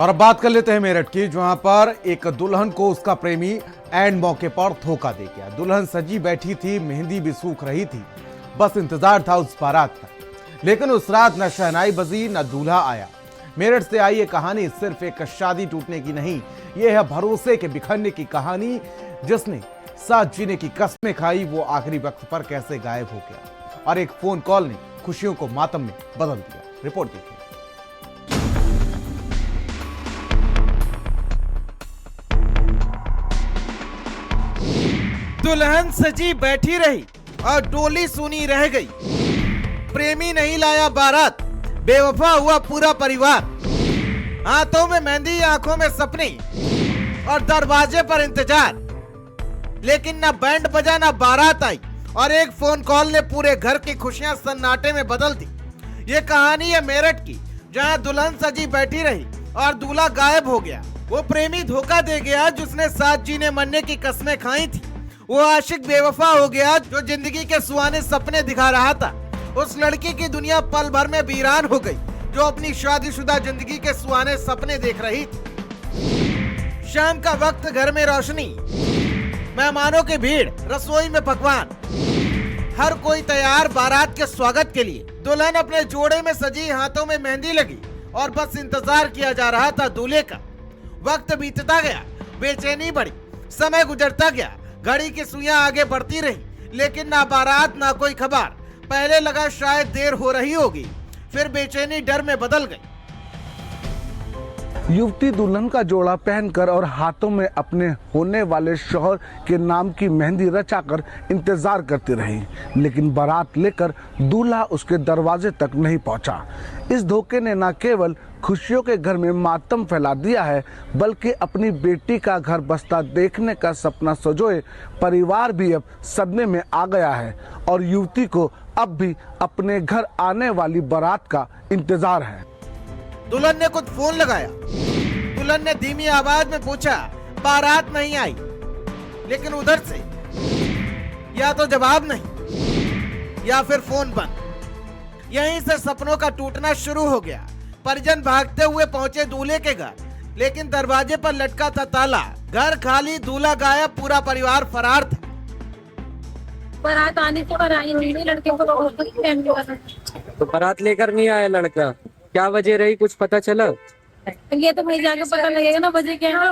और अब बात कर लेते हैं मेरठ की, जहां पर एक दुल्हन को उसका प्रेमी एंड मौके पर धोखा दे गया। दुल्हन सजी बैठी थी, मेहंदी भी सूख रही थी, बस इंतजार था उस बारात का। लेकिन उस रात न शहनाई बजी न दूल्हा आया। मेरठ से आई ये कहानी सिर्फ एक शादी टूटने की नहीं, ये है भरोसे के बिखरने की कहानी। जिसने साथ जीने की कस्में खाई वो आखिरी वक्त पर कैसे गायब हो गया, और एक फोन कॉल ने खुशियों को मातम में बदल दिया। रिपोर्ट देखिए। दुल्हन सजी बैठी रही और डोली सुनी रह गई। प्रेमी नहीं लाया बारात, बेवफा हुआ पूरा परिवार। हाथों में मेहंदी, आंखों में सपने और दरवाजे पर इंतजार। लेकिन न बैंड बजा न बारात आई, और एक फोन कॉल ने पूरे घर की खुशियां सन्नाटे में बदल दी। ये कहानी है मेरठ की, जहां दुल्हन सजी बैठी रही और दूल्हा गायब हो गया। वो प्रेमी धोखा दे गया जिसने साथ जीने मरने की कस्में खाई थी। वो आशिक बेवफा हो गया जो जिंदगी के सुहाने सपने दिखा रहा था। उस लड़की की दुनिया पल भर में वीरान हो गई जो अपनी शादीशुदा जिंदगी के सुहाने सपने देख रही थी। शाम का वक्त, घर में रोशनी, मेहमानों की भीड़, रसोई में पकवान, हर कोई तैयार बारात के स्वागत के लिए। दुल्हन अपने जोड़े में सजी, हाथों में मेहंदी लगी और बस इंतजार किया जा रहा था दूल्हे का। वक्त बीतता गया, बेचैनी बढ़ी, समय गुजरता गया, घड़ी की सुइयां आगे बढ़ती रही, लेकिन ना बारात ना कोई खबर। पहले लगा शायद देर हो रही होगी, फिर बेचैनी डर में बदल गई। युवती दुल्हन का जोड़ा पहनकर और हाथों में अपने होने वाले शौहर के नाम की मेहंदी रचाकर इंतजार करती रही, लेकिन बारात लेकर दूल्हा उसके दरवाजे तक नहीं पहुंचा। इस धोखे ने न केवल खुशियों के घर में मातम फैला दिया है, बल्कि अपनी बेटी का घर बसता देखने का सपना सजोए परिवार भी अब सदमे में आ गया है, और युवती को अब भी अपने घर आने वाली बारात का इंतजार है। दुल्हन ने खुद फोन लगाया। दुल्हन ने धीमी आवाज में पूछा, बारात नहीं आई। लेकिन उधर से या तो जवाब नहीं या फिर फोन बंद। यहीं से सपनों का टूटना शुरू हो गया। परिजन भागते हुए पहुंचे दूल्हे के घर, लेकिन दरवाजे पर लटका था ताला। घर खाली, दूल्हा गायब, पूरा परिवार फरार था। बारात आने से पर आई नहीं, लड़के को तो बारात लेकर नहीं आया लड़का, क्या वजह रही, कुछ पता चला? ये तो भाई जाके पता लगेगा ना, वजह क्या है।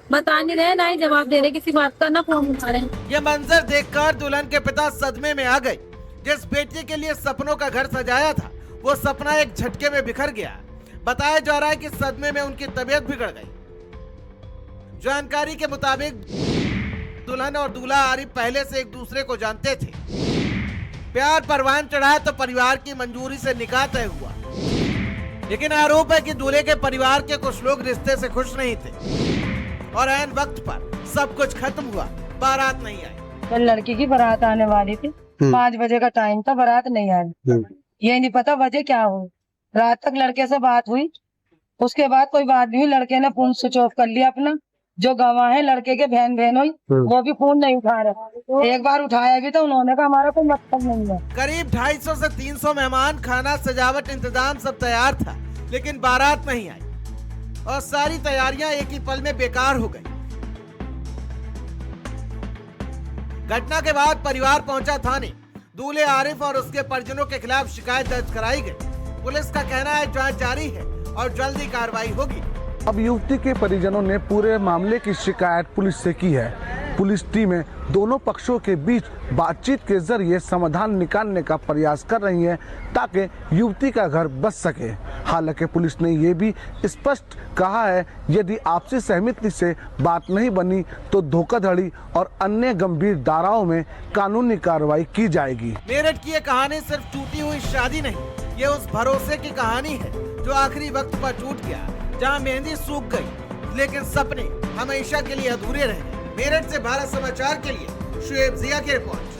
बता नहीं रहे, ना ही जवाब दे रहे किसी बात का, ना फोन उठा रहे। ये मंजर देखकर दुल्हन के पिता सदमे में आ गए। जिस बेटी के लिए सपनों का घर सजाया था, वो सपना एक झटके में बिखर गया। बताया जा रहा है कि सदमे में उनकी तबीयत बिगड़ गई। जानकारी के मुताबिक दुल्हन और दूल्हा आरिफ पहले से एक दूसरे को जानते थे। प्यार परवान चढ़ाया तो परिवार की मंजूरी से निकाह तय हुआ। लेकिन आरोप है कि दूल्हे के परिवार के कुछ लोग रिश्ते से खुश नहीं थे, और ऐन वक्त पर सब कुछ खत्म हुआ। बारात नहीं आई। कल लड़की की बारात आने वाली थी, 5 बजे का टाइम था, बारात नहीं आई। ये नहीं पता वजह क्या हो। रात तक लड़के से बात हुई, उसके बाद कोई बात नहीं हुई। लड़के ने फोन स्विच ऑफ कर लिया अपना। जो गवाह है लड़के के बहन हुई, वो भी फोन नहीं उठा रहे। एक बार उठाया भी तो उन्होंने कहा हमारा कोई मतलब नहीं है। करीब 250 से 300 मेहमान, खाना, सजावट, इंतजाम सब तैयार था, लेकिन बारात नहीं आई, और सारी तैयारियां एक ही पल में बेकार हो गई। घटना के बाद परिवार पहुंचा थाने। दूल्हे आरिफ और उसके परिजनों के खिलाफ शिकायत दर्ज कराई गई। पुलिस का कहना है जांच जारी है और जल्दी कार्रवाई होगी। अब युवती के परिजनों ने पूरे मामले की शिकायत पुलिस से की है। पुलिस टीमें दोनों पक्षों के बीच बातचीत के जरिए समाधान निकालने का प्रयास कर रही हैं, ताकि युवती का घर बच सके। हालांकि पुलिस ने ये भी स्पष्ट कहा है, यदि आपसी सहमति से बात नहीं बनी तो धोखाधड़ी और अन्य गंभीर धाराओं में कानूनी कार्रवाई की जाएगी। मेरठ की ये कहानी सिर्फ टूटी हुई शादी नहीं, ये उस भरोसे की कहानी है जो आखिरी वक्त पर टूट गया, जहां मेहंदी सूख गई, लेकिन सपने हमेशा के लिए अधूरे रहे। मेरठ से भारत समाचार के लिए शुएब जिया की रिपोर्ट।